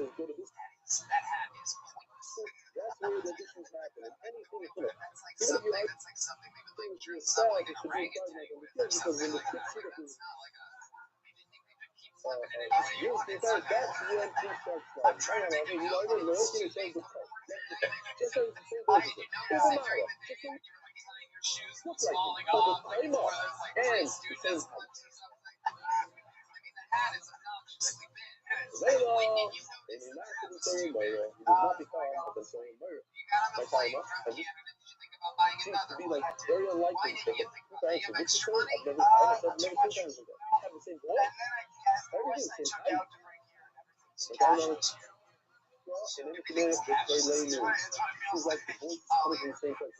That hat is pointless. That's where the issues happen. And anything is, that's like something they would like dress up like an orangutan with or something like that. Like that's not like a. Flipping it into you and it's like I'm trying to take a joke on the stupid why did you notice it during the video? You were like tying your shoes and was falling off like it's one of those like play students clips or something. I mean the hat is obnoxiously big. When did you notice the hat was too big? You got a flame from Canada. Did you think about buying another one? Why didn't you think about it? You have extra money? Too much. And then I guess the horse I took out to bring here and everything's casuals here. So everything's casuals. It's what it feels like. Oh, I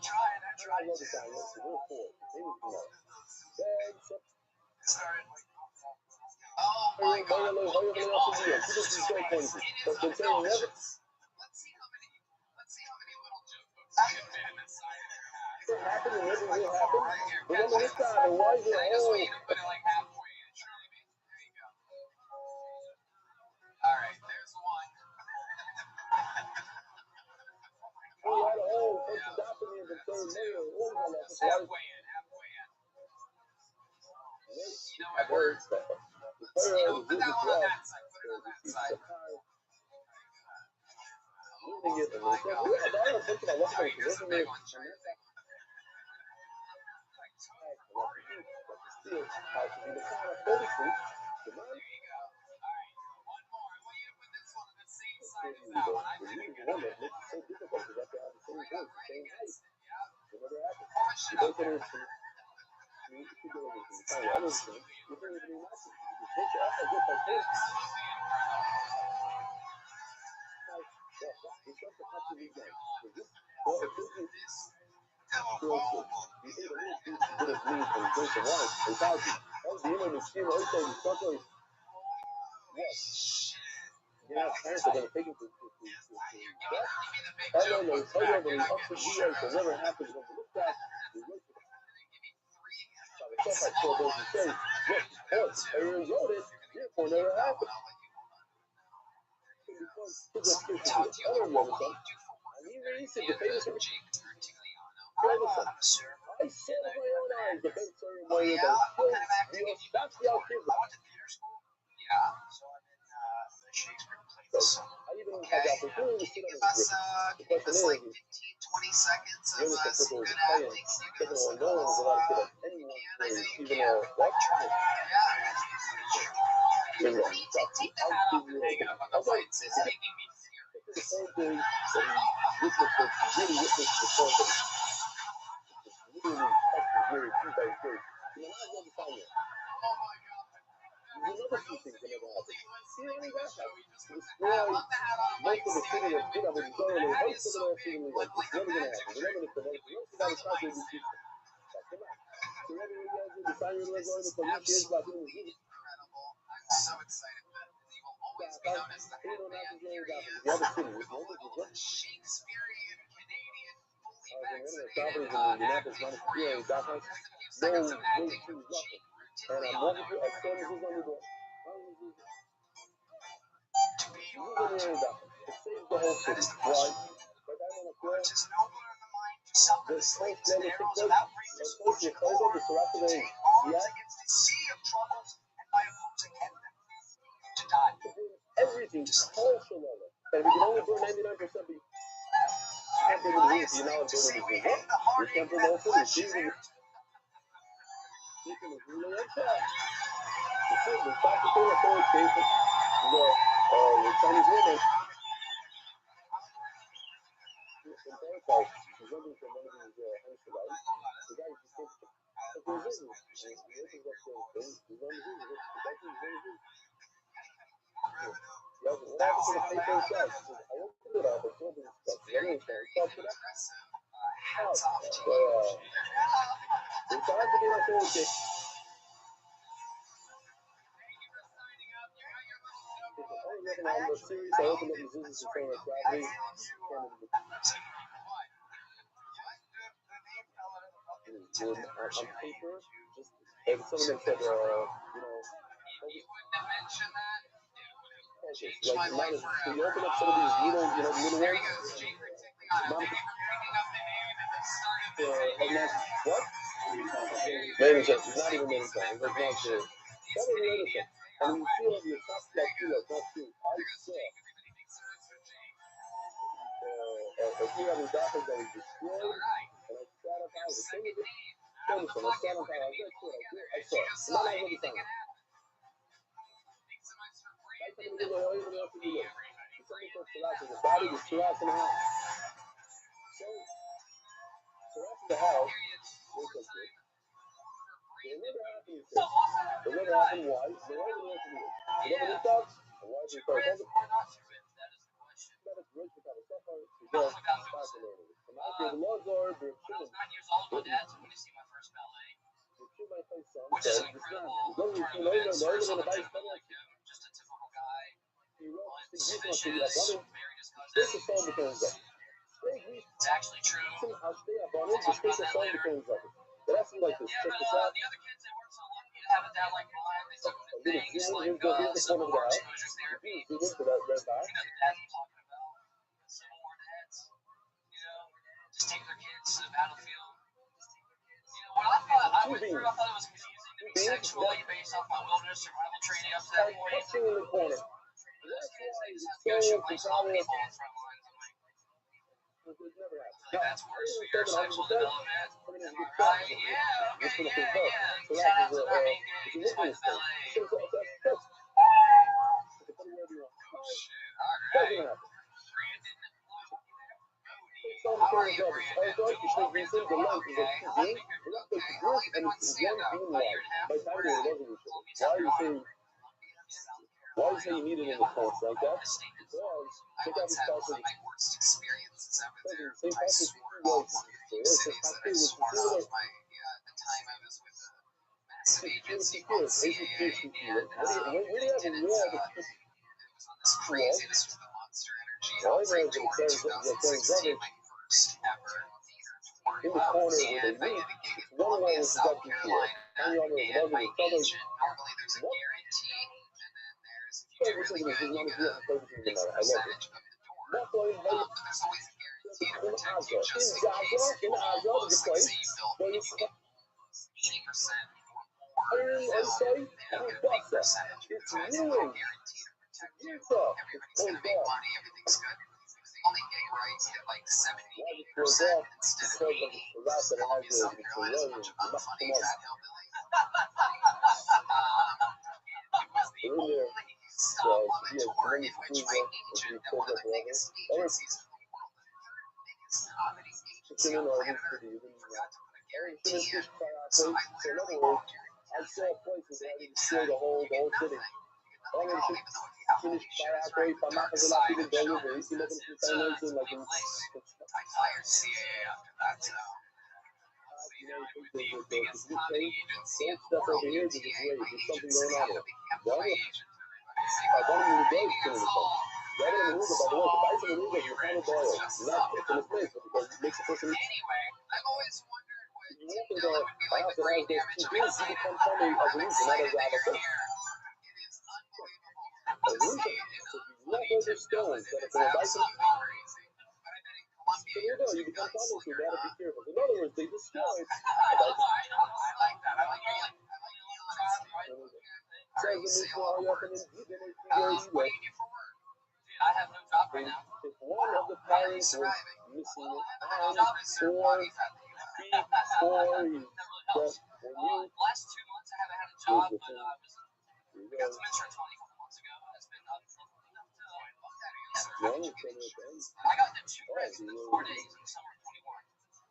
tried to. Started like, oh my god, look at all this. Just too many. It is indulgence. Let's see how many little jokes I can fit inside of your hat. It's like a four right here. Catch this. I just want you to put it like halfway in. There you go. Alright, there's one. Just halfway in. You know what? Put that one on that side. Put it on that side. Oh my god. Sorry, here's the big one. Try the big one. There you go. Alright, one more. I want you to put this one on the same side as that one. I didn't get it. Right up, right against it. Yeah. Push it up there. Absolutely incredible. I'm a surfer. Oh yeah? What kind of acting have you done before? I went to theater school. Yeah. So I'm in the Shakespeare play this summer. Okay. Can you give us like 15, 20 seconds of some good acting? Can you give us like a little, you can? I know you can. Try. Yeah. Take the hat off and hang it up on the lights. It's making me furious. Absolutely incredible. I'm so excited that he will always be known as the Hat Man. Here he is, with a little Shakespearean Canadian fully vaccinated hat for you. Here's a few seconds of acting from Jake Rutigliano. To be honored. That is the most which is nobler in the mind to summon the slings and arrows of outrageous fortune, or to take arms against a sea of troubles and by opposing them to die. Everything social level. And we can only burn 99%. Pious thing to say, we hang the heartache that flesh is heir to. Chinese women. Very impressive. Hats off to you. second round of series, I opened up Mizuzu's Center of Gravity. On paper, just and some of them said, you know, focus. Like, minus, so you open up some of these little ones. And that's what? Manager, it's not even manager. It's like not good. That was the other thing. And you feel it, you trust that feel it, not true. I saw a few other doctors that was destroyed, and I sat up, I was a thing of it. I sat up, I was like, I saw it. And then I was the time. I told him to go, everybody else to do it. Somebody told Salas, the body was 2 hours and a half. So after the house, they took it. It never happened, he said. It never happened, why? They were able to do it. You know what it does? And why is it so? That is rich without a suffer, to go, fascinating. And I gave Lazar, the children. My face son says, it's not. You know, in the base, just a typical guy. He wrote suspicious. This is all becomes up. It's actually true. I'll stay up on it. This is all becomes up. But that's like this. Check this out. The other kids, they weren't so lucky to have a dad like mine. They took them to things like Civil War exposure therapy. You know, the dads I'm talking about. Civil War dads. You know, just take their kids to the battlefield. You know, what I thought, I went through, I thought it was confusing to be sexually based off my wilderness survival training up to that point. In the corner. That's why it's so people on the front lines. I'm like, that's worse for your sexual development. Right? Yeah, okay, yeah. Shout out to not being gay despite the ballet. Shit, alright. How are you, Brandon? Oh, okay. How you been on stand-up? About a year and a half? Why do you say you need it in the course like that? I once had one of my worst experiences ever there. I swore off on a few cities that I swore off the time I was with a massive agency called CAA, and it was on this crazy, this was the Monster Energy Outbreak Tour in 2016, my first ever theater tour. And I did a gig in Columbia, South Carolina, and my agent, normally there's a guarantee, and then there's, if you do really good, you get a fixed percentage of the door. But there's always a guarantee to protect you just in case you almost, like say you build, you get almost 80% or more filled, they don't get a big percentage because it's not guaranteed to protect you. Everybody's gonna make money, everything's good. Because the only gig rights get like 78% instead of 80. Columbia, South Carolina is a bunch of unfunny fat hillbillies. It was the only stop on the tour in which my agent at one of the biggest agencies in the world, the third biggest comedy agency on planet Earth, forgot to put a guarantee in. So I literally walked here and said, you get nothing. You get nothing at all, even though if you have all these shares, right? The dark side of shoulders, that's it's a big place. I fired CAA after that, so they were the biggest comedy agency in the world, UTA. My agent said he had to become my agent. Maybe that's all. Anyway, I've always wondered what Tim Dillon would be like with brain damage because I am excited that you're here. It is unbelievable to see and funny Tim Dillon. It's absolutely crazy. But I've been in Columbia here to Gunslinger. In other words, they destroyed. I like that. I like your what do you say a lot of words? What do you do for work? Dude, I have no job right now. If one of the How are you parents was surviving? missing Well, my no job is serve bodies at the before last 2 months I haven't had a job, but I got some insurance money a couple months ago. It's been enough to I got the 2 reds within 4 days in the summer of 21.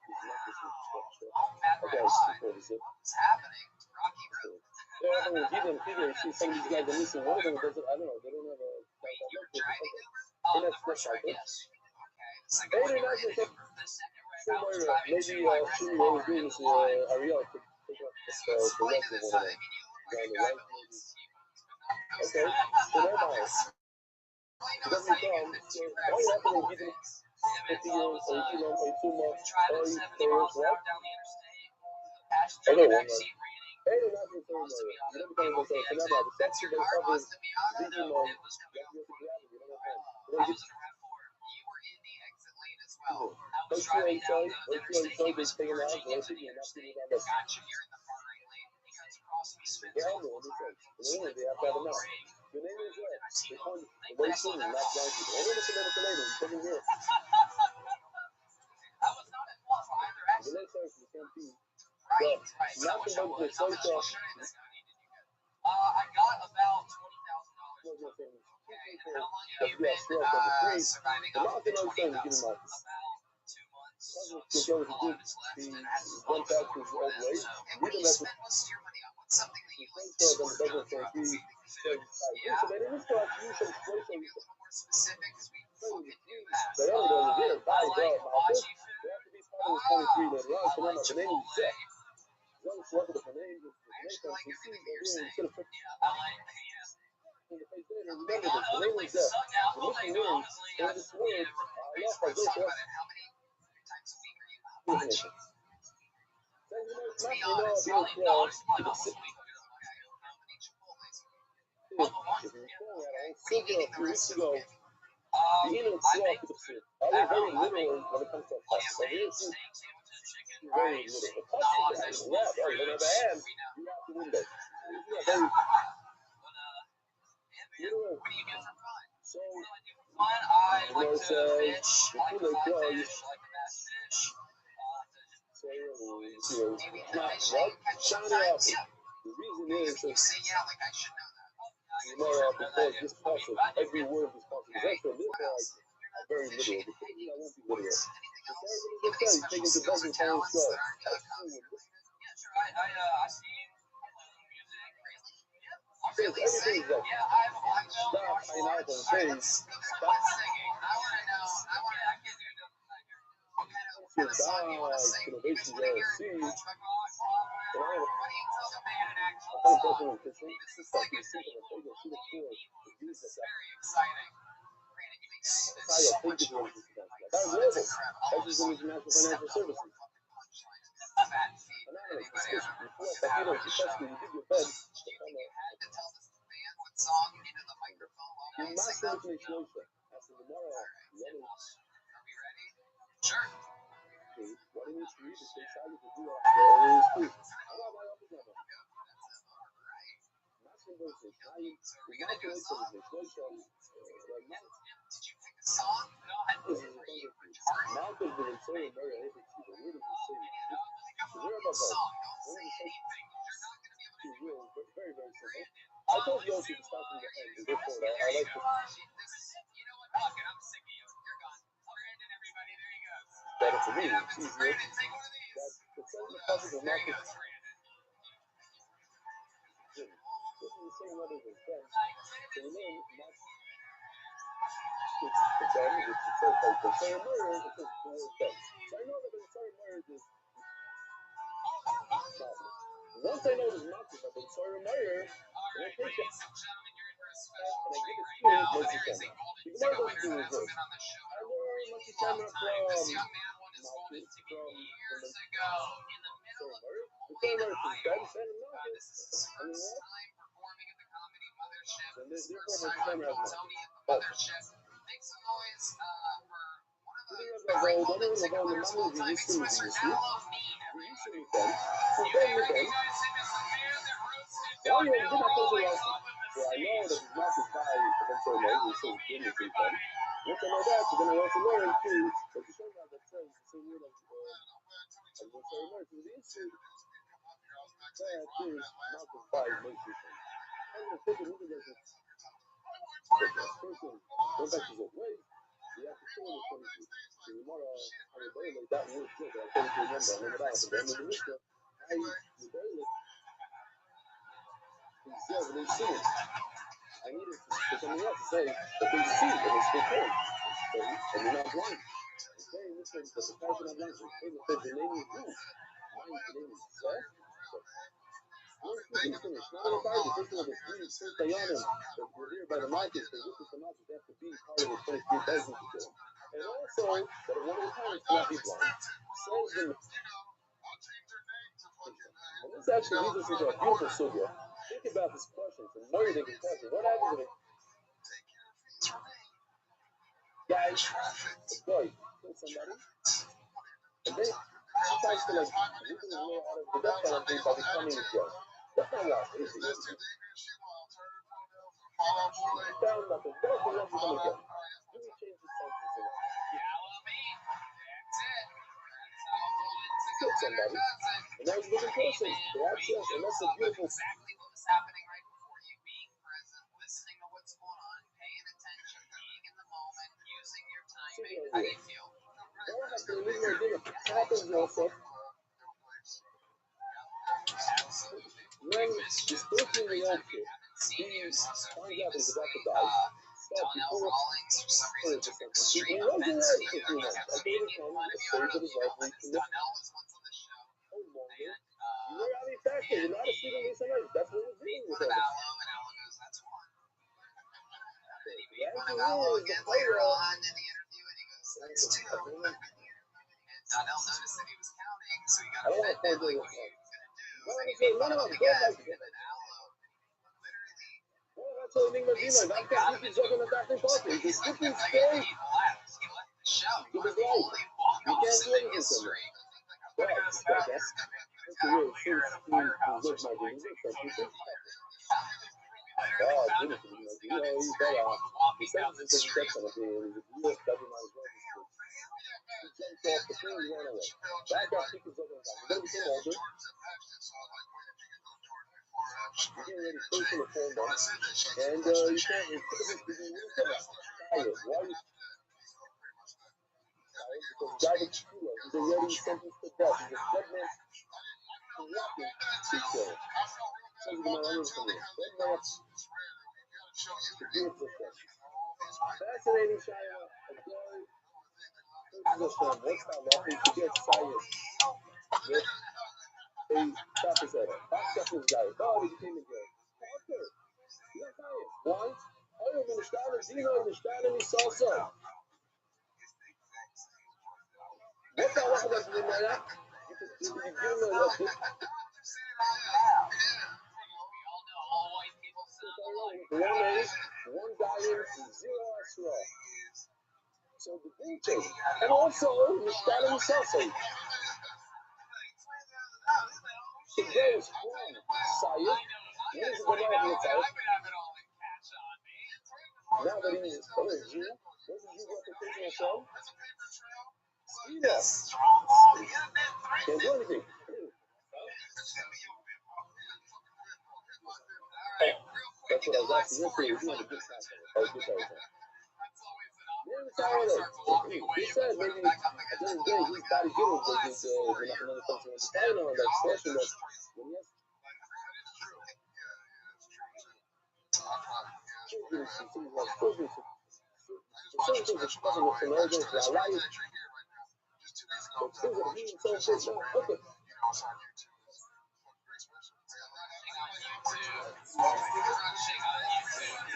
Oh, Mad Red what's happening? Rocky Road. Yeah, I mean, even figure, see some of these guys are missing. One of them doesn't, I don't know, they don't have a. Wait, you were driving Uber? Oh, the first ride, yes. Okay. The second one you were in an Uber. The second ride I was driving to my rental car in the line. Ariel could pick up Can you explain to this? I mean, you look like a guy with loads of T-bones, but not those Okay, so they're nice. was like, you got the two reps on offense. And it was 2 miles an hour down the interstate. Passenger backseat reading. Supposed to be on the exit. That's your car supposed to be on it. No, it was coming off front of you. I was in a RAV4. You were in the exit lane as well. I was driving down the interstate. He was merging into the interstate. Gotcha, you're in the far right lane. He cuts across me, spins multiple times. Slid full on brake. I see him. Thankfully, I slowed down. I was not at fault for either accident. Right. So I wish I was. How much insurance money did you get? I got about $20,000. Okay. And how long have you been surviving off of the $20,000? About 2 months. So a lot of it's left, and I had to loan for that. So, and what do you spend most of your money on? What's something that you like to splurge on throughout the week? Food. Yeah. Can you be a little more specific? Because we fucking do that. I like hibachi food. I like Chipotle. I actually like everything that you're saying. Yeah, I like, maybe a lot of other places suck now, but like, honestly, I just need to basically talk about it. How many times a week are you hibachi? To be honest, honestly, probably not once a week. Okay, how many Chipotles? Well, the one, were you getting the rest of it? I make food at home. I make plenty of things, steak, sandwiches, chicken, rice, sausage, fruits, you know. But, yeah. But, yeah, man, what do you do for fun? What do I do for fun? I like to fish. I like to fly fish. I like to bass fish. Do you eat the fishing catch sometimes? Yeah. You say yeah, like I should know that. You should know that. Every word of this podcast is extra. What else? Very literal. Anything else? You have any special skills or talents that aren't comedy related? Yeah, sure. I sing. I play a little music. Really? You really sing? Yeah, I know martial arts. Alright, let's go with singing. I want to know. I can't do nothing like her. What kind of song do you want to sing? You guys want to hear Coach McLeod? Why do you tell the band an actual song? This is like a theme. This is very exciting. Brandon, you make so much noise. That's incredible. I just stepped on more fucking punchlines. Fat feet. Anybody ever had on the show? You had to tell this band what song into the microphone while we sing them? No. Alright, are we ready? Sure. So are we gonna do a song? Did you pick a song? No, are you retarded? You know, pick a fucking song. Don't say anything. You're not gonna be able to do it. Brandon, I told you to there you go. You know what? Fuck it. I'm sick of you. You're gone. Brandon, everybody, there you go. Better for me. Brandon, take one of these. There you go, Brandon. Once I know this mountain, I've been Sawyer Meyer. Alright, ladies and gentlemen, you're in for a special treat right now. There is a golden ticket winner that hasn't been on the show in a really long time. This young man won his golden ticket years ago in the middle of Des Moines, Iowa. This is his first time performing at the Comedy Mothership. His first time on Tony at the Mothership. Make some noise for one of the very golden ticket winners of all time. It's Mr. Aloe Mean, everybody. You may recognize him as the man that roasted Donnell Rawlings off of the stage. Everybody. I needed to something else to say, but they see it, and it's still cold. And you're not blind. Okay, listen, the passion of life, the name is you. The name is Seth. finish. Not on the target. First of all, the three first Dayanim that were here by the Marcus, they looked at the Marcus, they have to be part of the 23,000 to kill him. And also, that one of the times cannot be blind. Says the and this actually leads us into a beautiful sugya. Think about this question. It's a motivating question. What happens if a guy, a boy, kills somebody, and then he tries to like wiggle his way out of the death penalty by becoming a judge? That's not right. It's easy. He found nothing. What if he wants to become a judge? Do we change his sentence or not? Kill somebody, and now he's living person. The access, and that's a beautiful. Exactly what was happening right before you, being present, listening to what's going on, paying attention, being in the moment, using your timing. How do you feel? What happens also when this 13-year-old kid, he finds out he's about to die. Donnell Rawlings, for some reason, took extreme offense to you. He kept making fun of you. I don't know if you know this. Donnell was once on the show. You're out of fact, you're not a student of somebody. That's what we're doing with One of Aloe, and Aloe goes, that's one. And then he made fun of Aloe again later on in the interview, and he goes, that's two. And Donnell noticed that he was counting, so he got offended, like, what are you going to do? So he made fun of him again, and then Aloe literally... That's what Enigma Dino. That guy, he's joking at that party. He's freaking scary. He left the show. He was the only walk-off in history. Well, that's a real truth. He looks like he's oh, goodness. You know, he's better off. He says this is a section of being a real double mind register. He jumped off the field and ran away. That guy keeps looking at him. Then he came over. You're getting ready to push in the phone down. And you can't, you're tired. Why are you tired? Because David Shula is already sentenced to death. He's a dead man for walking to kill. So he's going to run from here. Dead man. It's a beautiful thing. Fascinating, Shia. A boy. This is a film. What's that laughing? He gets tired. With a cafezera. That cafezera. Oh, he became a girl. Okay. You're tired. Why? Oh, you're going to start a Dino and start any salsa. What's that one about the night? You can give him a book. One age, one diet, zero extra. So the big thing. And also, you're starting a salsa. The girl is from Sayed. What is the banana here, Sayed? Now that he's a Jew, where's the Jew reputation from? Speed up. Can't do anything. That's what I was asking yesterday. He's not a good pastor. Oh, good pastor. He said maybe at the end of the day, he's body good because another person was fighting on that session. But when yes, children, she sees like children. Certain things are fucking with Americans. I like it. But things are being so big now. Okay.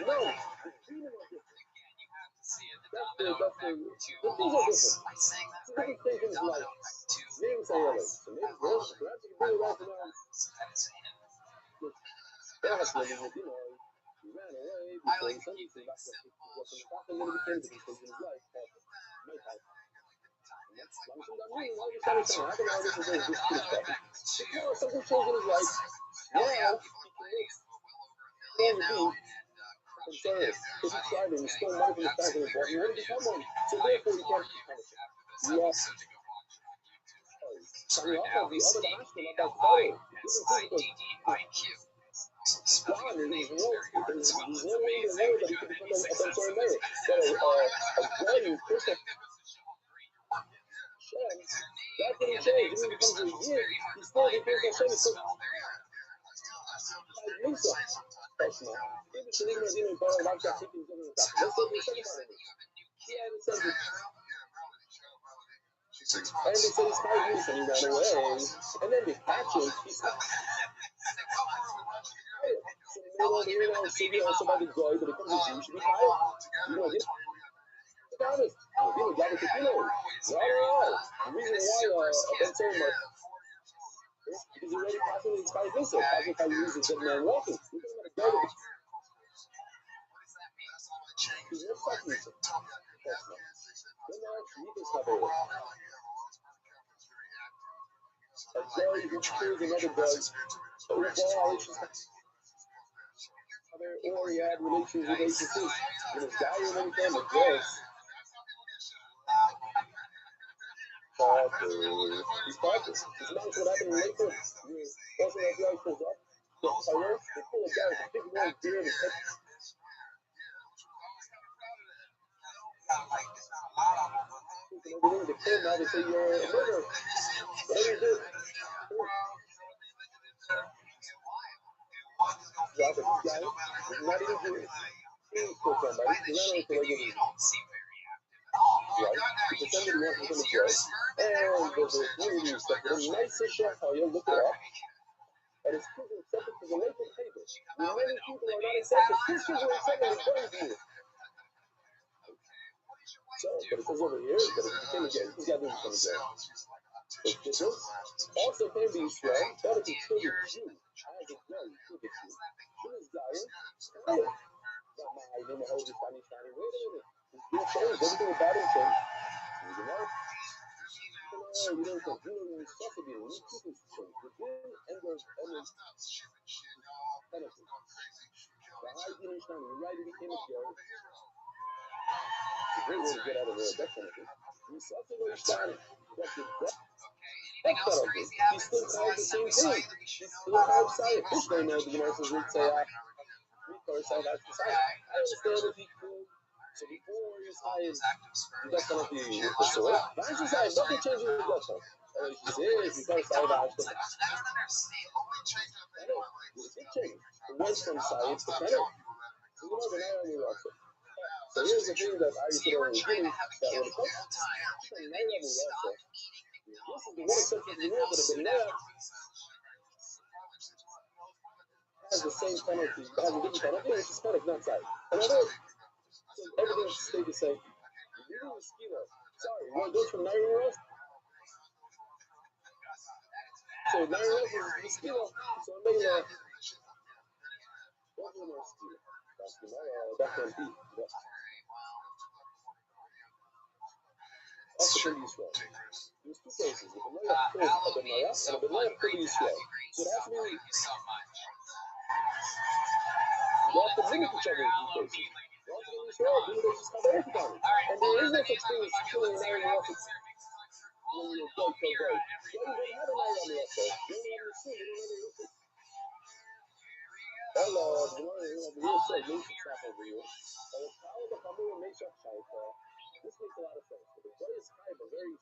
No, that's the things are different. It's a different thing in life. Maybe say other. So maybe perhaps you can bring it back around. Perhaps maybe you know he ran away before he sentenced him back to what the back and then he became the things in his life. My type. Something changed in his life. Now he can live concerns. If he tried and he stole money from his bank and he wanted to become one. So therefore he can't be punished. Yes. So we also the other aspect about photo. Spawn is he's no way in the world that he could become a concerned mayor. But a growing Christian that didn't change. Even becomes a year, he still depends on Shem. So Lisa, personal. Give it to Enigma Dino and borrow like that. Let's take the second part of it. She had a sentence. And they said he's 5 years and he ran away. And then they catch him. He's over here now, Sylvia also by the joy, but it comes with you should be higher. You know, get honest. You know, got it, you know. Right around. The reason why Ben Taylor is because he already passing his five minutes. Passing 5 minutes is dead man walking. You're talking about a guy that he's not fucking you. That's not. Then actually, you can stop it. A guy who kills another guy. Or he had relations with ACC. With his guy and everything, but yes. He's Parker. It's not what happened later. Also, that guy shows up. They pull a guy with a big long beard and head. Over there, they kill him now. They say you're a murderer. Whatever you do. Drop it, this guy. Not even doing it. He's still somebody. He's not only for regular. Right? Because somebody wants to become a judge. And there's a community stuff. The nicest chef, how you look it up. And it's proven accepted to the local table. Many people are not accepted. Christians are accepted in front of you. So, but it says over here that if you became a gay, he's got to become a gay. This also can be Israel, better to kill the Jew. As a girl, you kill the Jew. She was dying. Fire. Not my idea, my whole Spanish family. Wait a minute. He's changed. Everything about him changed. You know? You don't think you know supposed to be new people to change. Within and there's benefit. The high English time, you right, he became a girl. It's a great way to get out of there, definitely. He's such a way started. That's the best. He's still called the same thing. He's still called Science. Fish don't know the United States say, recourse, I like the Science. I understand if he could. So before his highest, that's going to be the sword. That's just how nothing changes with that one. She says, because I watched it. I know, it's a change. It went from science to canon. So you know, the night we watch it. So here's the thing that I used to know in the beginning, that when it comes to the night we watch it, this is the one exception to the rule, but the Benaya has the same penalty, has a different penalty, which is kind of not side. And although everything stayed the same, you do the ski though. Sorry, you want to go from Naira Ross? So Naira Ross is the ski though. So I made what's the most ski? That's the Naira, that can be. Also can be Israel. There's two cases. The Benaya killed a Benaya, and the Benaya killed Israel. So it has to be. You have to limit each other in these cases. You have to get Israel, do it just have everything. And there is no such thing as killing an Naira Ross. When you're go. You don't even have a Naira on the outside. You don't have a suit. You don't have a listen. Hello, the one over here said, you should stop over here. How the Hamur makes up Shaifa. This makes a lot of sense. But what is Haiba very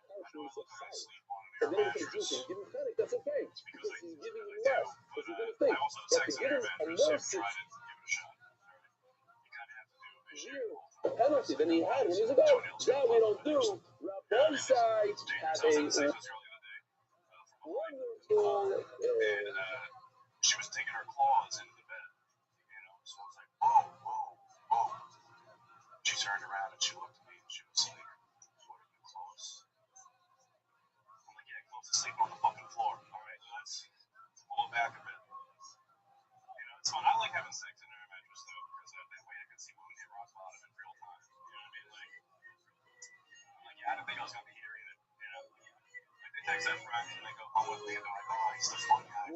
partially subsided? And then if he's juicing, give him panic, that's okay. Because he's giving him less. Because he's going to think. But to give him a more a penalty than he had when he was a goal. That we don't do. Rabbi side have a wonderful. She was taking her claws into the bed, you know. So it's like, whoa. She turned around and she looked at me and she was like, "What are you close?" I'm like, "Yeah, close to sleeping on the fucking floor." All right, let's pull it back a bit. You know, it's fun. I like having sex in her mattress though, because that way I can see women hit rock bottom in real time. You know what I mean? Like, I'm like, yeah, I didn't think I was gonna be hearing it. You know, like they text their friends and they go home with me and they're like, "Oh, he's the fun guy."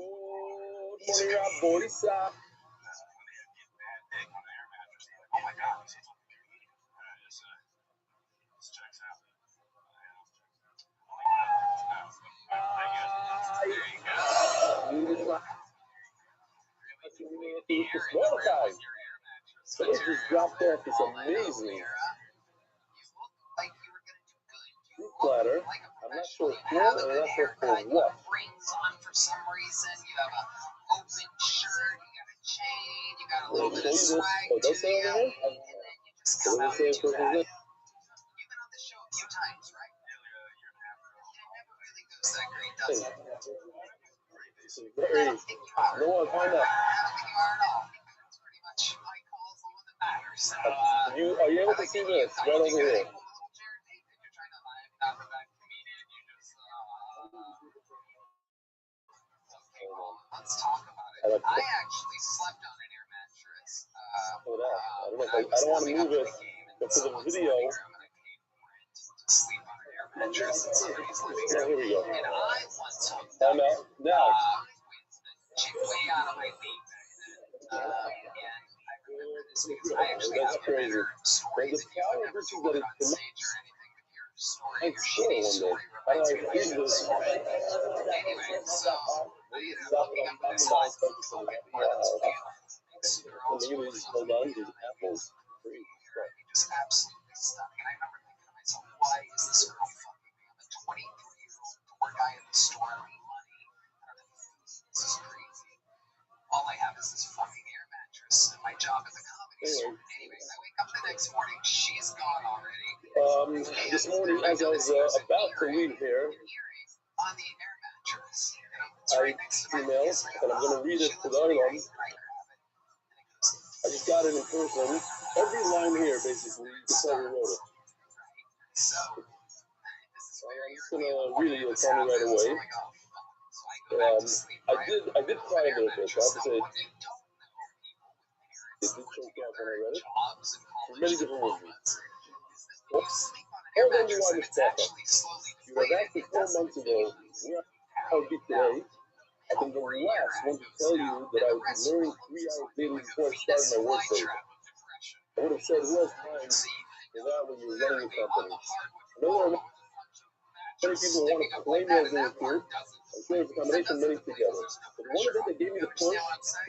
Morning, Rob Boysa. When they get bad dick on the air mattress, they're like, "Oh my god, he's a fucking comedian." This checks out. So they just dropped off this amazing fruit platter. I'm not sure for, and I'm not sure for what. Rings on for some reason. You have an open shirt. You got a chain. You got a little bit of swag to you, and then you just come out and do that. You've been on the show a few times, right? Yeah, like a year and a half ago. It never really goes that great, does it? This is very, no one kind of. I don't think you are at all. It's pretty much my call is the one that matters. Are you able to see this right over here? Let's talk about it. I actually slept on an air mattress. Look at that. I don't know if I don't want to move it, but for the video. Sleep on an air mattress in somebody's living Yeah, here we go. room. And I once hooked Time up out. Now. way out of my league back then. And I remember this because I actually That's have crazy. another story But the that you would problem never is do that it on it's stage or anything, but your story, I'm your sure shitty one day. story How do reminds I me of feel my this? Anyway, so I ended up hooking up with this whole fucking part of this beautiful mixed girl. Look at these, hold on, these apples. Free. Just absolutely stunning. And I remember thinking to myself, why is this girl fucking me? I'm a 23-year-old poor guy in the store with money. This is crazy. All I have is this fucking air mattress and my job at the comedy store. Anyways, I wake up the next morning, she's gone already. This morning, as I was about to leave here, On the air mattress. I emailed, and I'm going to read it to the other one. I just got it in person. Every line here, basically, you can tell who wrote it. So, I'm just going to read it, you'll tell me right away. I did cry a little bit, I have to say. It did choke out when I read it, for many different reasons. Hold on to why this stuff up. You have asked me 4 months ago where I would be today. I've been the last one to tell you that I would be learning 3 hours daily before I started my work day. I would have said, who has time for that when you're running a company? I know there are many people who want to claim me as a recruit. I'm sure it's a combination of many together. But one of them that gave me the push was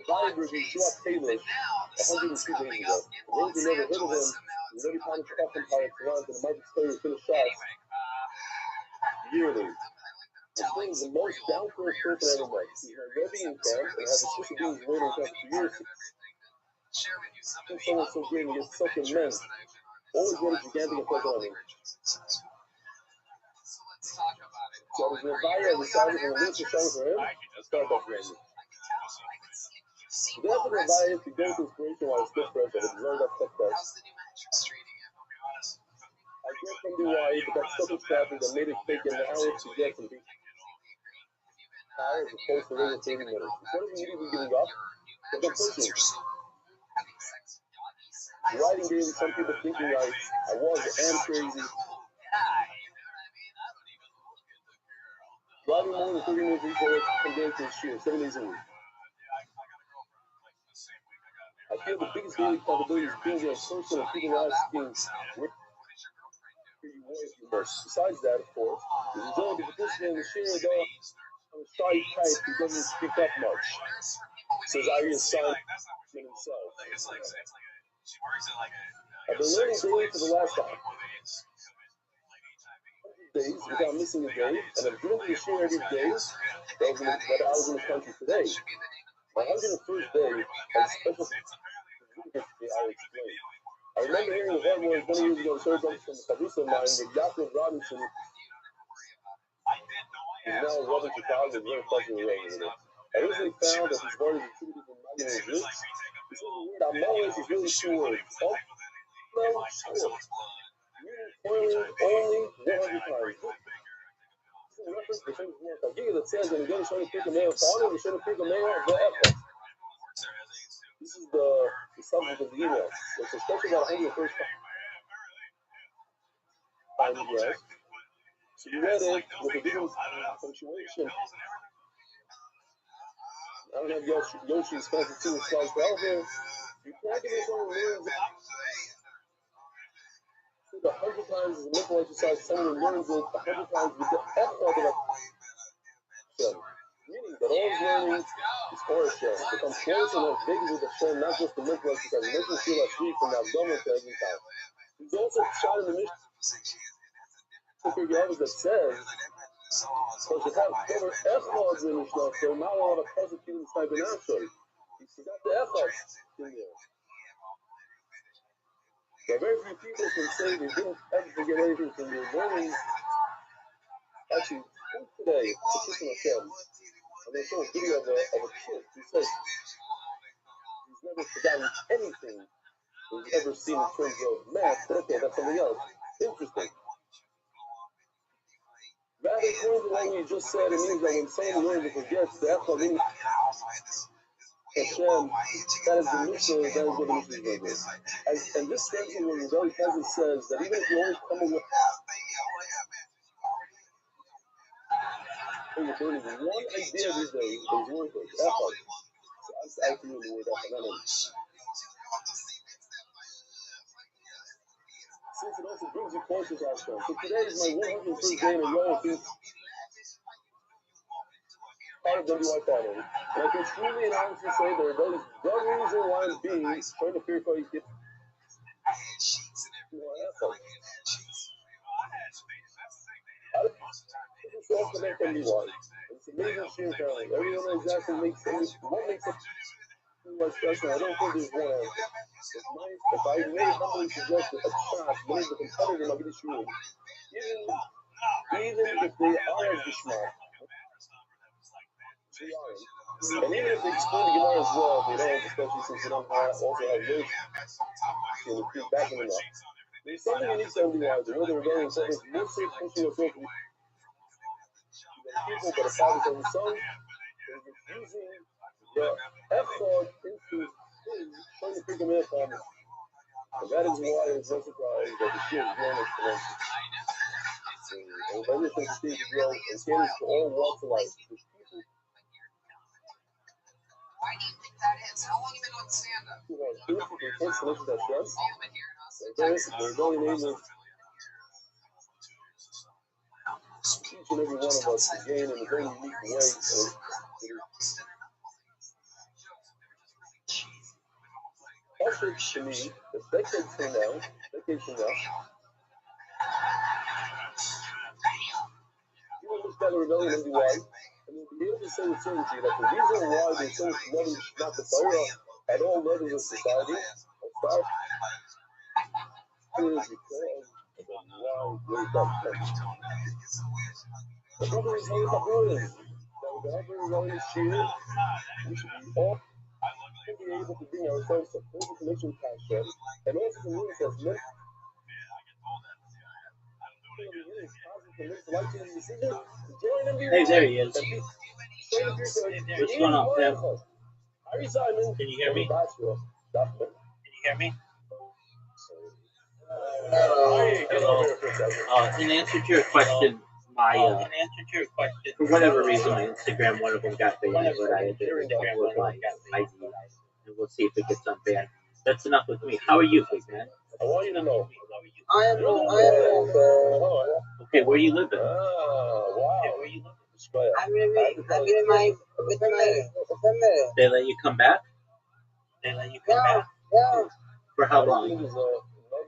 Ryan reviewed Stuart Taylor 102 days ago. For those who never heard of him, he's every time he's fucking pilots around and Mike Taylor finished shots yearly. This thing is the most down-to-earth person I ever met. He's my Rebbe in camp and has assisted being his waiter in camp for years. He's someone so great and he gets such immense. Always ready gigantic and pressure on him. So I was in a buyer, I decided when the list was starting for him, Starbucks ran me. The day after the buyer, to go to inspiration while I was still fresh, I would learn that tech test. I grew from the UI, but that stuff was traffic that made it take an hour to get from beach. Hours opposed to over 30 minutes. Instead of immediately giving up, but I'm pushing. Writing daily, some people thinking I was and crazy. Driving more than 30 minutes each way from day to sheer 7 days a week. I feel the biggest daily accountability is being a person and people asking where you want. Besides that, of course, is enjoying the participant in the sharing dog. I'm a shy type who doesn't speak up much. Says Ari is silent himself. I've been learning daily for the last 100 days without missing a day, and I've driven to the share every day that I was in the country today. My 101st day has a special significance I will explain. I remember hearing the one word 20 years ago, served up from the Chavrusa of mine, with Yaakov Robinson. He's now a Robin Chicago, and very pleasant related with it. I recently found that his word is attributed to Magen and Zitz. He says the word Amalek is really 2 words. No, short. Meaning only 100 times. This is a reference to the famous word Chagiga that says, and again, Shana Pika Meir Fa'anim, and Shana Pika Meir Ve'echa. This is the subject of the email. It's especially about 101st time. Yes. So you read it with a different punctuation. I don't have Yoshi's fancy too with slides, but over you can't give me someone who learns it 100 times as a mental exercise. Someone who learns it 100 times with the effort of it. Meaning that all he's learning is for Hashem. Become close and have big with Hashem, not just the mental exercise. It makes him feel like free from the abdomen to every time. He's also shot in the mission. That says, because you have cover F-laws in Mishnah, so not a lot of prosecute inside the natural. He forgot the F-laws in there. But very few people can say they didn't ever forget anything from their learning. Actually, today, to Kissing Hashem, and they show a video of a kid who says he's never forgotten anything he's ever seen in terms of math, but okay, that's something else. Interesting. Rather, according to what we just said, it means that when someone learns and forgets the Echad in Hashem, that is the Mishnah, that is what the Mishnah is going to. And this stems from what Rebbe Kazan says, that even if you only come away with one idea these days, is worth it. Echad. So I'm actually the word Echad. Since it also brings you closer to Hashem. So today is my 101st day in a row of being part of WI family. And I can truly and honestly say that the reason why I'm being trying to purify you get it's amazing sharing family. Everyone exactly makes what makes it special. I don't think there's one answer. It's nice if I may humbly suggest a shot, many of the competitors might be destroyed. Even if they are as Gishmak, and even if they explain the Gemara as well, they don't, especially since they don't also have those to repeat back in enough. There's something unique to MDY. The way the rebellion said is more safe pushing yourself to the people, but the father of the son is refusing the effort into trying to pick him up on it. And that is why it's no surprise that the shit is growing exponentially. And everything continues to grow and caters to all walks of life. Why do you think that is? How long have you been on stand-up? Each and every one of us to gain in a very unique way. Also, to me, decades from now, you will look at the rebellion and why, and you'll be able to say with certainty that the reason why there's so much love not the Torah at all levels of society, is because of the wild wake up tension. The brother is very important. That whenever we're going to share, we should be all be able to bring ourselves to closer connection with Hashem, and also to move us as men. Hey, there he is. What's going on, Pam? Can you hear me? Can you hear me? Hello. In answer to your question, for whatever reason, my Instagram, one of them got banned, but I had to upload my ID, and we'll see if it gets unbanned. That's enough with me. How are you, big man? I want you to know. I am Okay, where you living? Wow. I'm with my family. They let you come back? Yeah. For how long? There's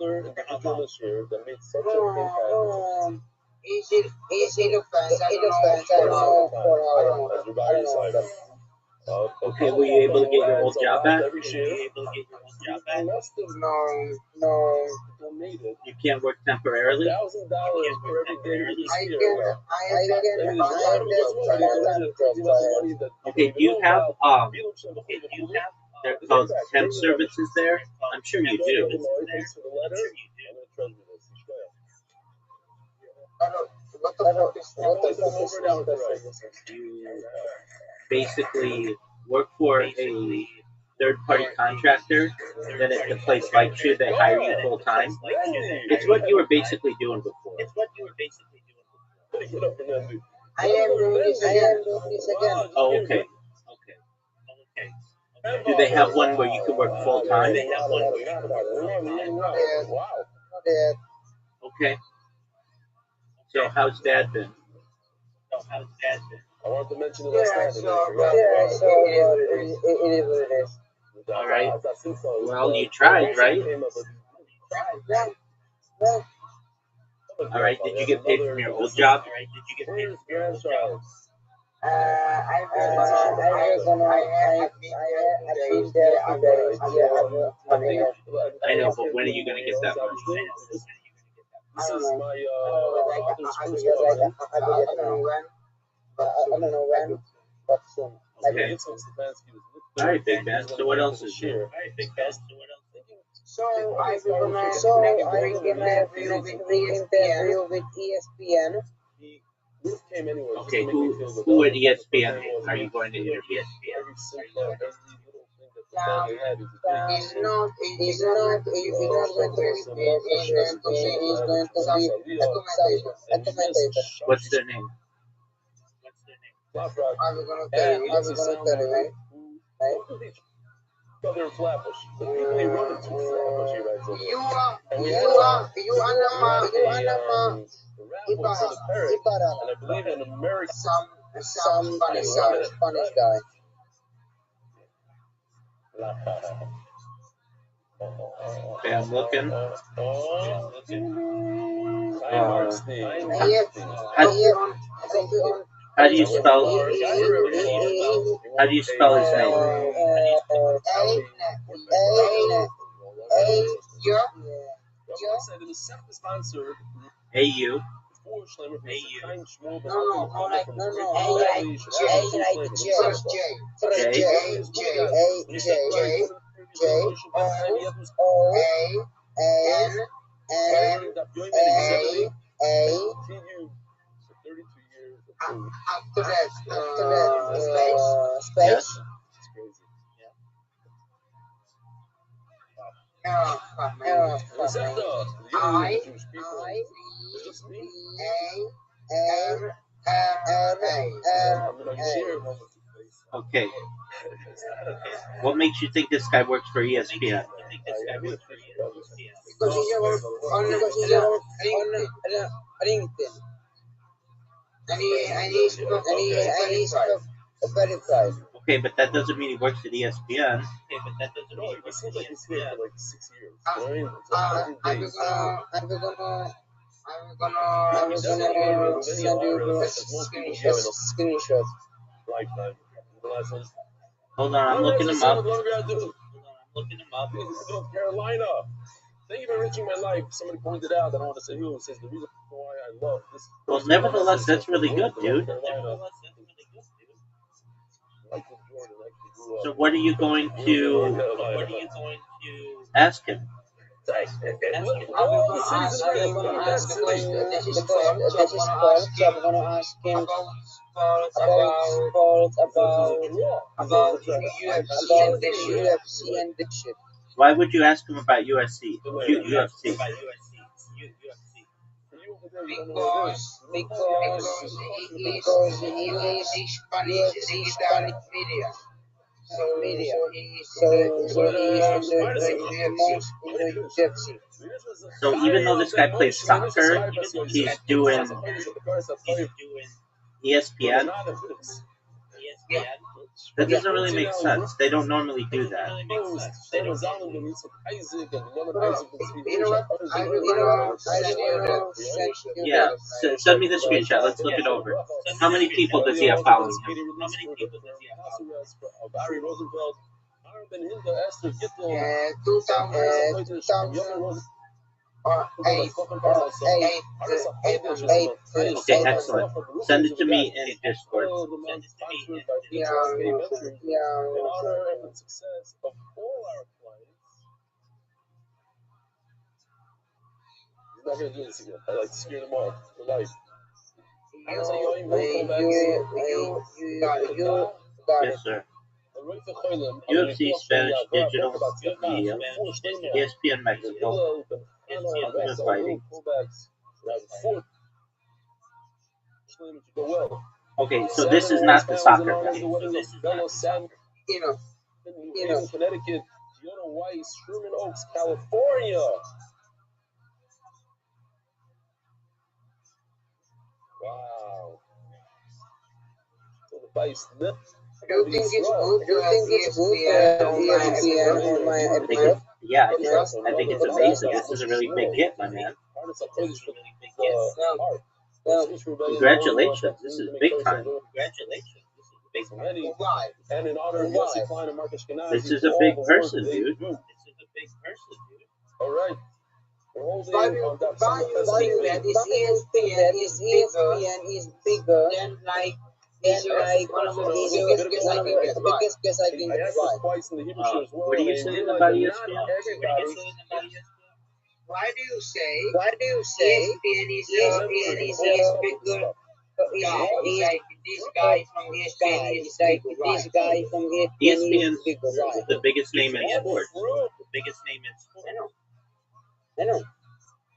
another individual this year that made such an impact. Easy to find. I don't know. Okay, were you able to get your old job back? No. You can't work temporarily? $1,000 for every day this year. Okay, do you have they're called temp services there? I'm sure you do. You basically work for a third-party contractor, and then if the place likes you, they hire you full-time. It's what you were basically doing before. I am doing this again. Oh, okay. Do they have one where you can work full-time? Okay. So how's Dad been? I want to mention it last night. It is what it is. All right. Well, you tried, right? Yeah. All right. Did you get paid from your old job? I know, but when are you going to get that money? This don't is know. my father's I first feel like car, man. I don't know when, but soon. Like Okay. Yitzhak Stefanski was with All right, Big me. Ben. So what else is new? So I will gonna next week interview with ESPN. Ruth came anyway. just Okay, to make me feel good. who That at was the first ESPN thing was, are you going to interview? Every simple, every little thing that the family had is a big He's deal. not going to be ESPN. He's going to be a commentator. What's their name? Flap Rock. I was gonna tell you, right? They're Flatbush. The people he wrote it to Flatbush, he writes over. And we had you a Anama, rap book for the parrot, and I believe an American. some Spanish guy. Okay, I'm looking. How do you spell? How do you spell his name? A-U. Yes. Okay. What makes you think this guy works for ESPN? Because he's on LinkedIn. And he's verified. Okay, but that doesn't mean he works at ESPN. It seems like he's here for like 6 years. I'm gonna send you a screenshot. Lifetime. The last one. Hold on, I'm looking him up. North Carolina. Thank you for enriching my life. Somebody pointed out that I want to say who says the reason why I love this. Well, nevertheless, that's really good, dude. So what are you going to ask him? I'm gonna ask him about the UFC and the shit. Why would you ask him about UFC? UFC. Because he is Hispanic media. So he is the most in the UFC. So even though this guy plays soccer, he's doing ESPN. That doesn't really make sense. They don't normally do that. Yeah, send me the screenshot. Let's look it over. How many people does he have following him? Barry Rosenfeld, Ben Hilda, Esther Gittel, 2008. Okay, excellent. Send it to me in Discord. In honor and the success of all our clients. He's not going to do this again. I like to scare them off for life. Yes, sir. UFC Spanish Digital Media, ESPN Mexico, Ultimate Fighting. Okay, so this is not the soccer guy. Connecticut, Fiona Weiss, Sherman Oaks, California. Wow. So the Weiss lip. Do you think it's good for ESPN on my episode? Yeah, I think it's amazing. This is a really big hit, my man. Congratulations. This is big time. And in honor of Yossi Klein and Marcus Gennady, This is a big person, dude. All right. We're all building on that summer This festival. ESPN is bigger then like That's like one of the biggest guess I can get. Biggest guess I can I get asked this right. twice in the Hebrew show as well, What are and you I saying realized about that ESPN? not everybody. why do you say Why do you say ESPN is ESPN is bigger? Yeah, is like this guy from ESPN guy? is Like bigger, this right? guy from ESPN ESPN is bigger, is right? the biggest name in sports. True. The biggest name in sports. I know.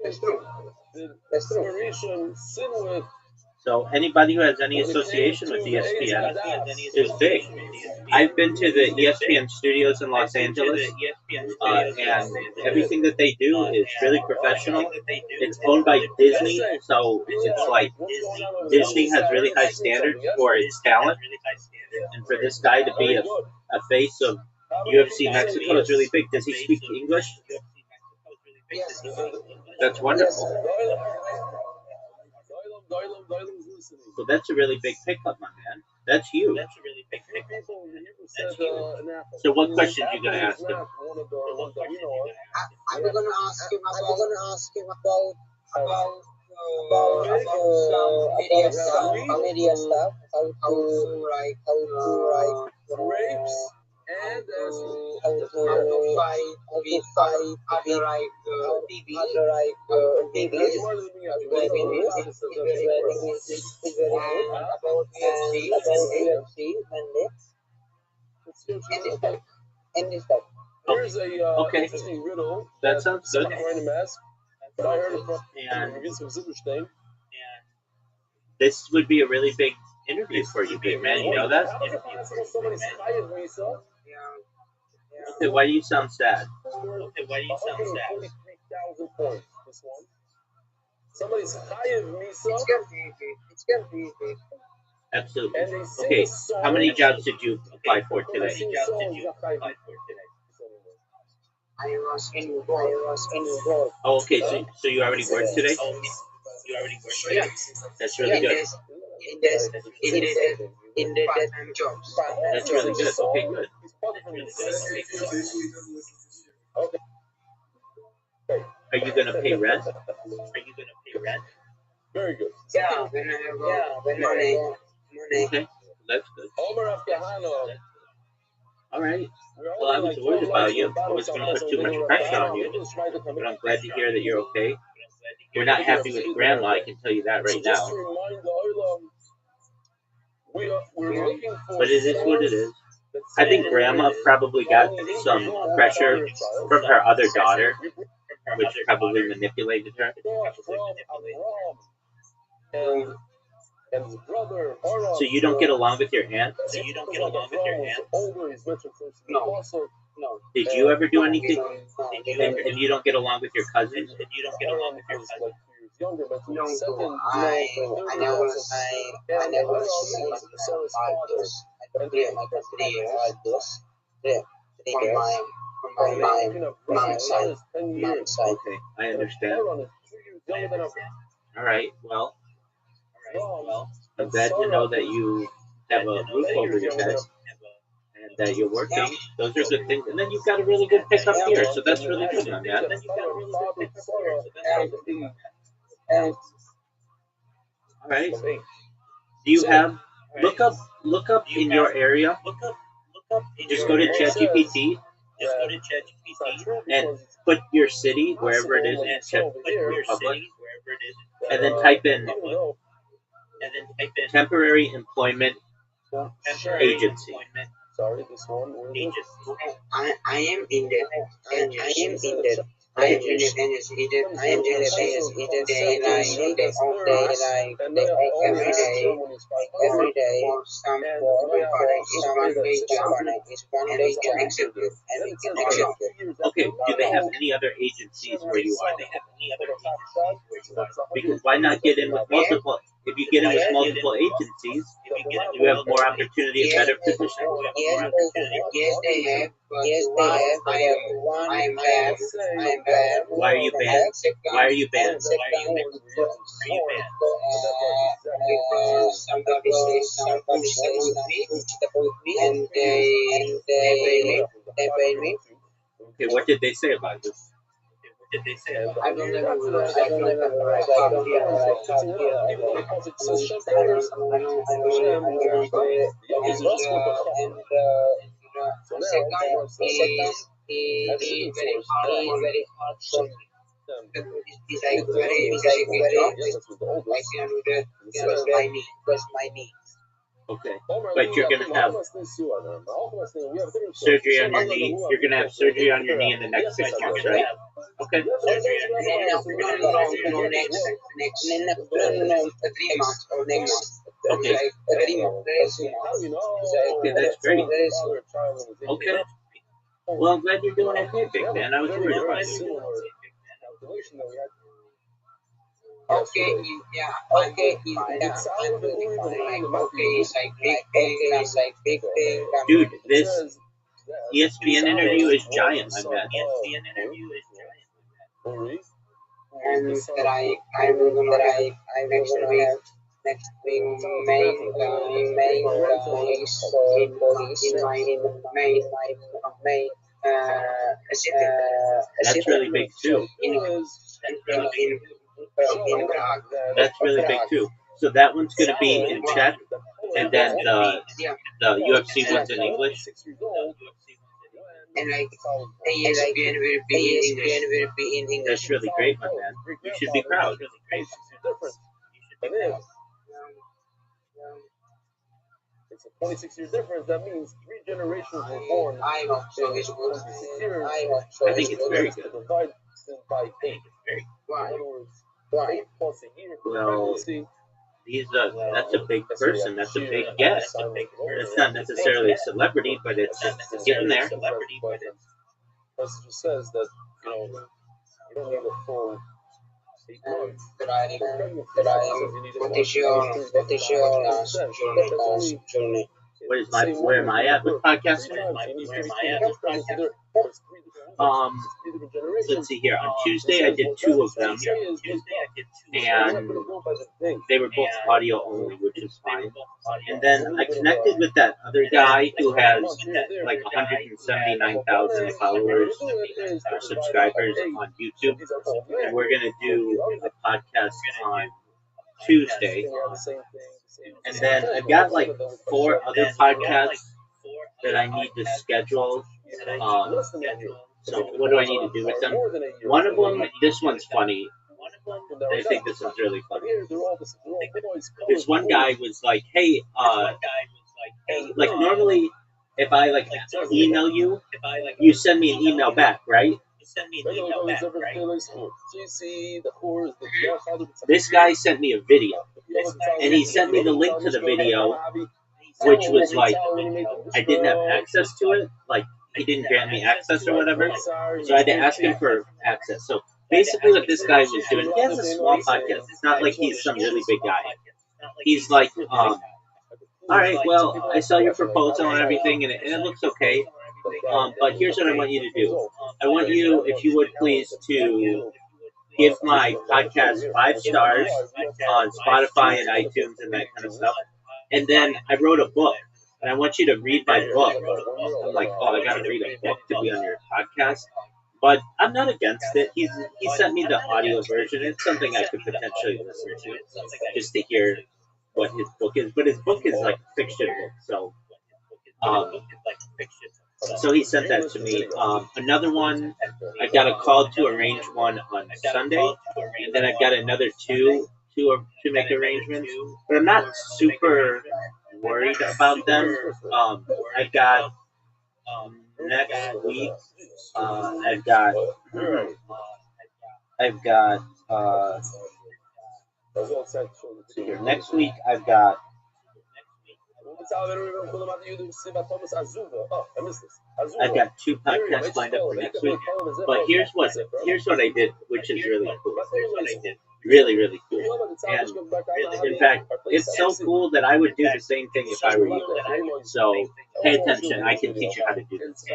That's true. The Mauritian sin with So anybody who has any when it came association to with the ESPN ASPN, is big. I've been to the ESPN studios in Los Angeles, and everything that they do is really professional. It's owned by Disney, so it's like Disney has really high standards for its talent, and for this guy to be a face of UFC Mexico is really big. Does he speak English? Yes. That's wonderful. Dylan's listening. So that's a really big pickup, my man. That's huge. People in the Hebrew said, So what questions you gonna ask him? One of the ones that we know of. I'm gonna ask him about about media stuff, media stuff, how how to to like Grapes and how to fight with other like TV, other like TV, That's more than me. I think English, that's good. is very good. and about UFC, About UFC and and stuff. and stuff. Here's a Okay. interesting riddle. That sounds good. I'm going to ask, but I heard it from And Vince Zilberstein. this would be a really big interview for you, big man. You know that? How is it possible somebody's hired me, so? Okay, why do you sound sad? 143,000 points. This one. Somebody's hired me, so? It's gonna be easy. It's gonna be easy. Absolutely. And they sing Okay, a song. how many jobs did you apply for They today? sing songs that I apply for today. I was involved. Oh, okay, so you already worked today? Yeah. That's really good. In the part-time jobs. That's really good. Okay, good. Are you gonna pay rent? Very good. Yeah, when I have money. Okay, that's good. Omer Afgahano. All right. Well, I was worried about you. I was gonna put too much pressure on you, but I'm glad to hear that you're okay. We're not happy with Grandma, I can tell you that right now. We're looking for But it is what it is. I think Grandma probably got some pressure from her other daughter, which probably manipulated her. And his brother, So you don't get along with your aunt? No. Did you ever do anything? And you don't get along with your cousin? No, I never seen fathers. Yeah, from my mom's side. Okay, I understand. All right, well, I'm glad to know that you have a roof over your head and that you're working. Those are good things. And then you've got a really good pickup here, so that's really good, my man. All right. Do you have look up in your area? Just go to ChatGPT and put your city wherever it is in Czech Republic, and then type in temporary employment agency. Sorry, this one. I am in the I am in the every day for some Okay, do they have any other agencies where you are? Because why not get in with multiple? If you get in with multiple agencies, you have more opportunity and better position. Yes, they have. I am bad. Why are you banned? Why are you banned? Somebody says me, and they pay me. Okay, what did they say about this? I don't remember. I don't remember. I don't hear. I can't hear. Even though it says Shem, I know. And second is very hard for me. It's like very because my knee. Okay. But you're gonna have surgery on your knee. You're gonna have surgery on your knee in the next 6 months, right? Okay. No, 3 months or next month. Okay. 3 months. Okay, that's great. Okay. Well, I'm glad you're doing okay, big man. I was worried about you. Okay, yeah, okay, yeah, I'm really fine. Okay, it's like big thing. Dude, this ESPN interview is giant, my man. And that I will gonna have next week main police That's really big too. That's really big too. So that one's going to be in Czech, and then the UFC one's in English. And like ESPN will be in English. That's really great, my man. You should be proud. It's a 26-year difference. That means 3 generations were born. I hope so. It's good. I think it's very good. Divide by 8. Why? In other words, Why? 8 plus a year. Well, that's a big person. That's a big guest. It's not necessarily a celebrity, but it's getting there. Because it just says that, you don't need a full 8 months. What is your journey? Where am I at with podcasting? Let's see here. On Tuesday, I did 2 of them, and they were both audio only, which is fine. And then I connected with that other guy who has like 179,000 followers or subscribers on YouTube, and we're gonna do a podcast on Tuesday. And then I've got like 4 other podcasts that I need to schedule. So what do I need to do with them? One of them, this one's funny. I think this one's really funny. This one guy was like, hey, like normally if I like email you, you send me an email back, right? This guy sent me a video, and he sent me the link to the video, which was like, I didn't have access to it, like he didn't grant me access or whatever, so I had to ask him for access. So basically what this guy was doing, he has a small podcast, it's not like he's some really big guy. He's like, alright, well, I saw your proposal and everything, and it looks okay, but here's what I want you to do. I want you, if you would please, to give my podcast 5 stars on Spotify and iTunes and that kind of stuff. And then I wrote a book, and I want you to read my book. I'm like, oh, I gotta read a book to be on your podcast. But I'm not against it. He sent me the audio version. It's something I could potentially listen to, just to hear what his book is. But his book is like a fiction book, so he sent that to me. Another one, I got a call to arrange one on Sunday, and then I've got another 2 to make arrangements. But I'm not super worried about them. I've got next week. I've got next week. I've got. I've got 2 podcasts lined up for next week, but here's what I did, which is really cool. Really cool. And in fact, it's so cool that I would do the same thing if I were you. So pay attention. I can teach you how to do this.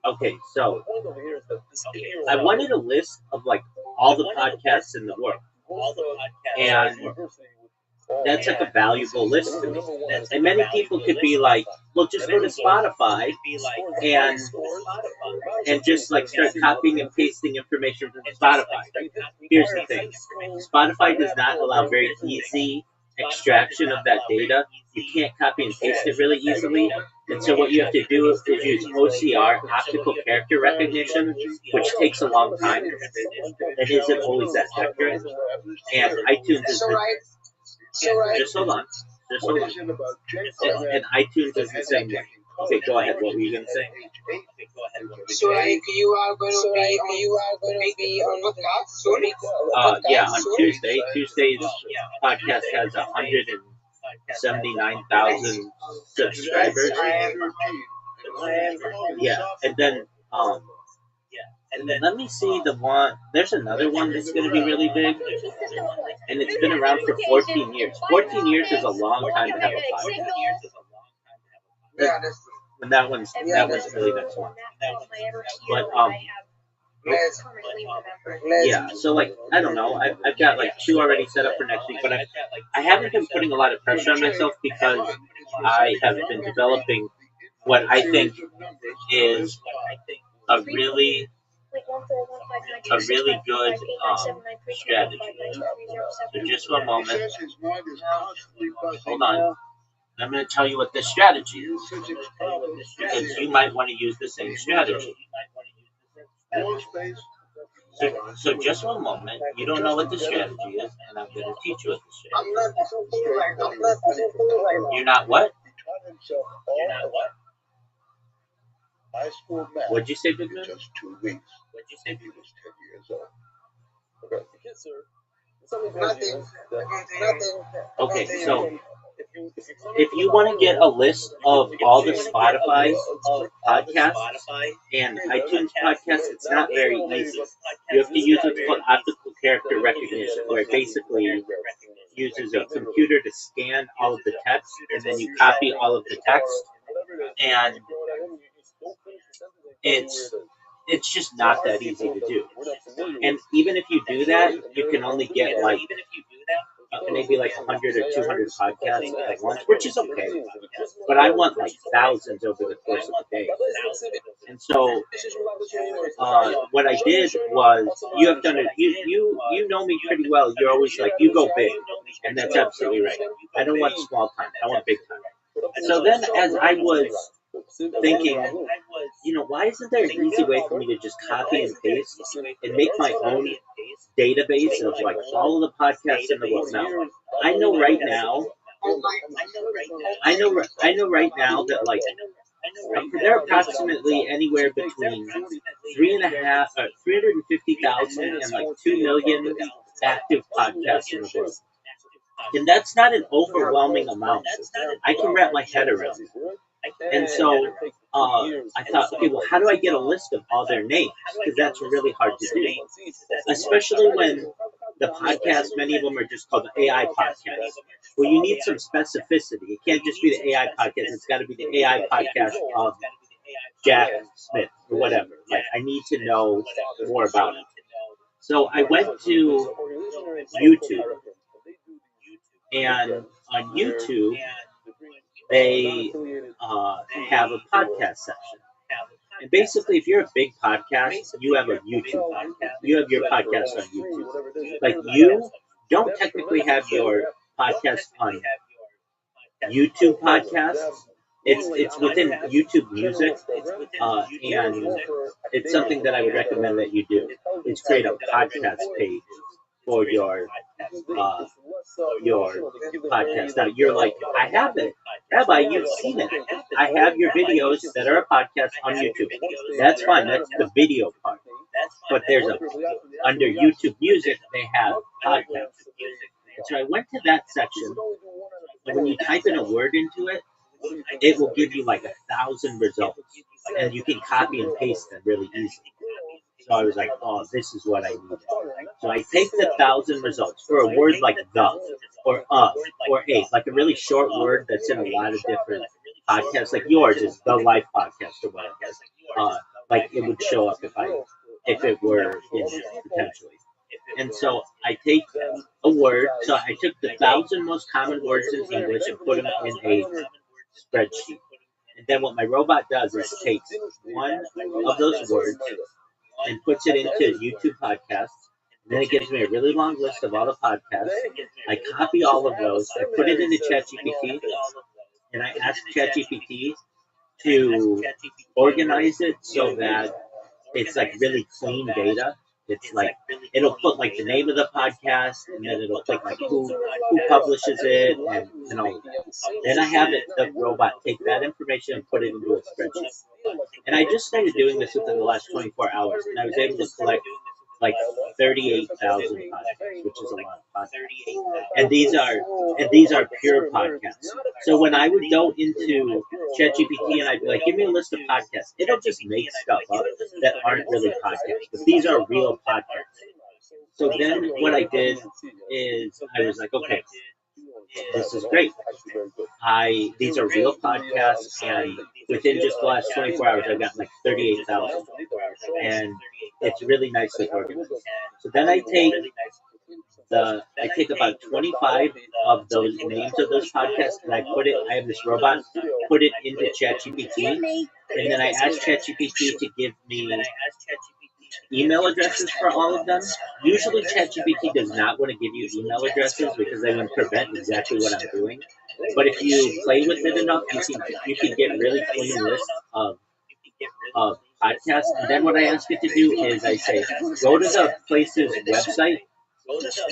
Okay, so I wanted a list of like all the podcasts in the world, and that's like a valuable list to me. And many people could be like, well, just go to Spotify and just like start copying and pasting information from Spotify. Here's the thing: Spotify does not allow very easy extraction of that data. You can't copy and paste it really easily. And so what you have to do is use OCR, optical character recognition, which takes a long time. It isn't always that accurate. And iTunes is just hold on. Just hold on. And iTunes is the same way. Okay, go ahead. What were you gonna say? So if you are going to be on the podcast soon? Yeah, on Tuesday. Tuesday's podcast has 179,000 subscribers. Yeah, and then let me see the one. There's another one that's going to be really big, and it's been around for 14 years. 14 years is a long time to have a podcast. Yeah, that's true. And that one's really next one. But yeah, so like I don't know, I've got like 2 already set up for next week, but I haven't been putting a lot of pressure on myself because I have been developing what I think is a really good strategy. So just one moment. Hold on. I'm going to tell you what this strategy is, because you might want to use the same strategy. So just one moment. You don't know what the strategy is, and I'm going to teach you what the strategy is. You're not what? You're not what? High school math. What'd you say, Big Man? Just 2 weeks. What'd you say? He was 10 years old. Okay. Yes, sir. Nothing. Okay, so if you want to get a list of all the Spotify podcasts and iTunes podcasts, it's not very easy. You have to use what's called optical character recognition, where it basically uses a computer to scan all of the text, and then you copy all of the text, and it's just not that easy to do. And even if you do that, you can only get like maybe like 100 or 200 podcasts at once, which is okay. But I want like thousands over the course of the day. And so what I did was, you have done it. You know me pretty well. You're always like, you go big, and that's absolutely right. I don't want small time. I want big time. So then, as I was thinking, why isn't there an easy way for me to just copy and paste and make my own database of like all of the podcasts in the world? Now, I know right now that like there are approximately anywhere between 350,000 and like 2 million active podcasts in the world. And that's not an overwhelming amount. I can wrap my head around it. And so I thought, okay, well, how do I get a list of all their names? Because that's really hard to do, especially when the podcasts, many of them are just called AI podcasts. Well, you need some specificity. It can't just be the AI podcast. It's got to be the AI podcast of Jack Smith or whatever. Like, I need to know more about it. So I went to YouTube, and on YouTube, they have a podcast section. And basically, if you're a big podcast, you have a YouTube podcast. You have your podcast on YouTube. Like, you don't technically have your podcast on YouTube podcasts. It's within YouTube Music, and it's something that I would recommend that you do. Is create a podcast page for your podcast. Now you're like, I have it, Rabbi. You've seen it. I have your videos that are a podcast on YouTube. That's fine. That's the video part. But there's under YouTube Music, they have podcasts. And so I went to that section, and when you type in a word into it, it will give you like 1,000 results, and you can copy and paste them really easily. So I was like, oh, this is what I need. So I take the 1,000 results for a word like the, or or a, like a really short word that's in a lot of different podcasts. Like yours is the Life Podcast or whatever. Like it would show up if it were in it potentially. And so I take a word. So I took the 1,000 most common words in English and put them in a spreadsheet. And then what my robot does is takes one of those words and puts it into YouTube podcasts. And then it gives me a really long list of all the podcasts. I copy all of those. I put it into ChatGPT, and I ask ChatGPT to organize it so that it's like really clean data. It's like it'll put like the name of the podcast, and then it'll put like who publishes it, and all of that. Then I have the robot take that information and put it into a spreadsheet. And I just started doing this within the last 24 hours, and I was able to collect like 38,000 podcasts, which is a lot of podcasts. And these are pure podcasts. So when I would go into ChatGPT and I'd be like, give me a list of podcasts, it'll just make stuff up that aren't really podcasts, but these are real podcasts. So then what I did is I was like, okay, this is great. These are real podcasts, and within just the last 24 hours, I got like 38,000, and it's really nicely organized. So then I take about 25 of those names of those podcasts, and I have this robot put it into ChatGPT, and then I ask ChatGPT to give me email addresses for all of them. Usually ChatGPT does not want to give you email addresses because they would prevent exactly what I'm doing. But if you play with it enough, you can get really clean lists of podcasts. And then what I ask it to do is I say, go to the place's website,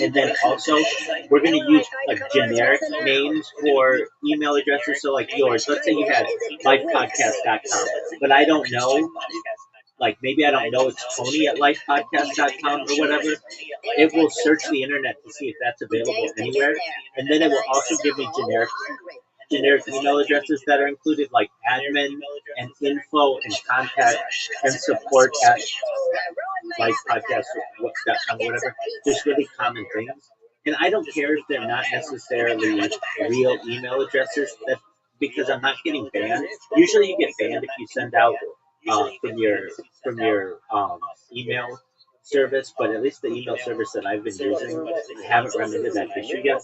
and then also we're going to use like generic names for email addresses. So like yours, let's say you had lifepodcast.com, but I don't know. Like maybe I don't know it's Tony at lifepodcast.com or whatever. It will search the internet to see if that's available anywhere, and then it will also give me generic email addresses that are included, like admin and info and contact and support at lifepodcast.com or whatever. Just really common things. And I don't care if they're not necessarily real email addresses, because I'm not getting banned. Usually you get banned if you send out from your email service, but at least the email service that I've been using, I haven't run into that issue yet.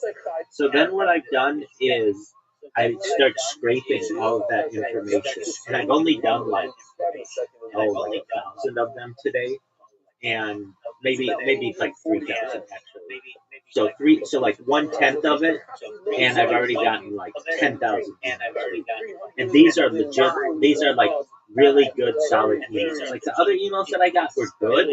So then what I've done is I start scraping all of that information, and I've only done like 1,000 of them today, and maybe it's like 3,000 actually. So like 1/10 of it, and I've already gotten like 10,000. And these are legit. These are like really good, solid emails. Like the other emails that I got were good,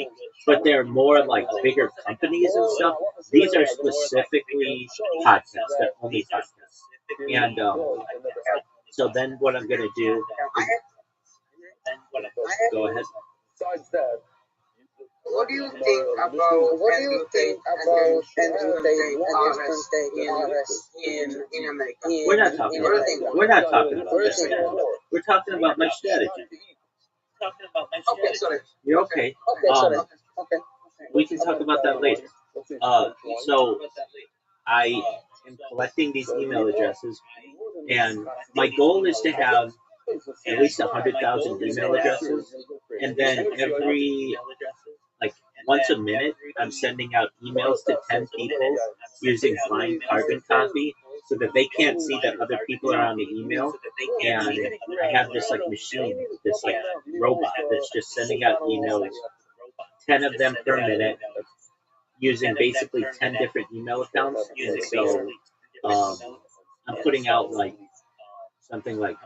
but they're more like bigger companies and stuff. These are specifically podcasts, they're only podcasts. And so then what I'm gonna do is go ahead. What do you think about in America? We're not talking about that. We're talking about my strategy. Okay, sorry. You're okay. Okay, sorry. Okay. We can talk about that later. So I am collecting these email addresses, and my goal is to have at least 100,000 email addresses, and then once a minute, I'm sending out emails to 10 people using blind carbon copy so that they can't see that other people are on the email. And I have this like machine, this like robot that's just sending out emails, 10 of them per minute, using basically 10 different email accounts. And so I'm putting out like something like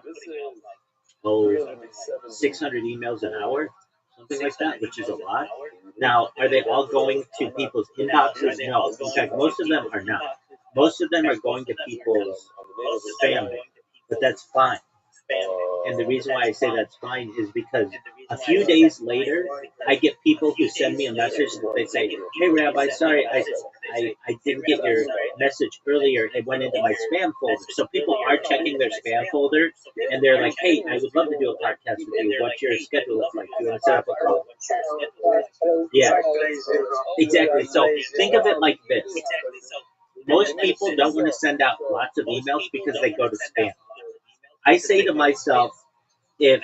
600 emails an hour, something like that, which is a lot. Now, are they all going to people's inboxes? No. In fact, most of them are not. Most of them are going to people's spam, but that's fine. And the reason why I say that's fine is because a few days later, I get people who send me a message that they say, "Hey, Rabbi, sorry, I didn't get your message earlier. It went into my spam folder." So people are checking their spam folder, and they're like, "Hey, I would love to do a podcast with you. What's your schedule look like? Do you want to set up a call?" Yeah, exactly. So think of it like this. Most people don't want to send out lots of emails because they go to spam. I say to myself, if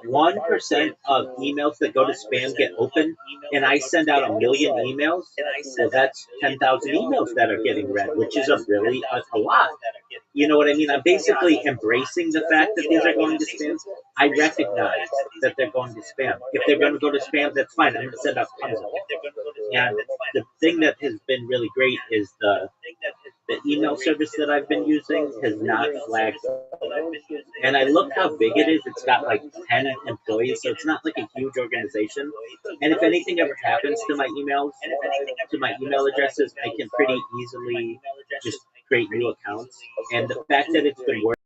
1% of emails that go to spam get open, and I send out 1 million emails, well, that's 10,000 emails that are getting read, which is a lot. You know what I mean? I'm basically embracing the fact that these are going to spam. I recognize that they're going to spam. If they're going to go to spam, that's fine. I'm going to send out tons of them. And the thing that has been really great is the email service that I've been using has not flagged. And I look how big it is. It's got like 10 employees, so it's not like a huge organization. And if anything ever happens to my emails, to my email addresses, I can pretty easily just create new accounts. And the fact that it's been working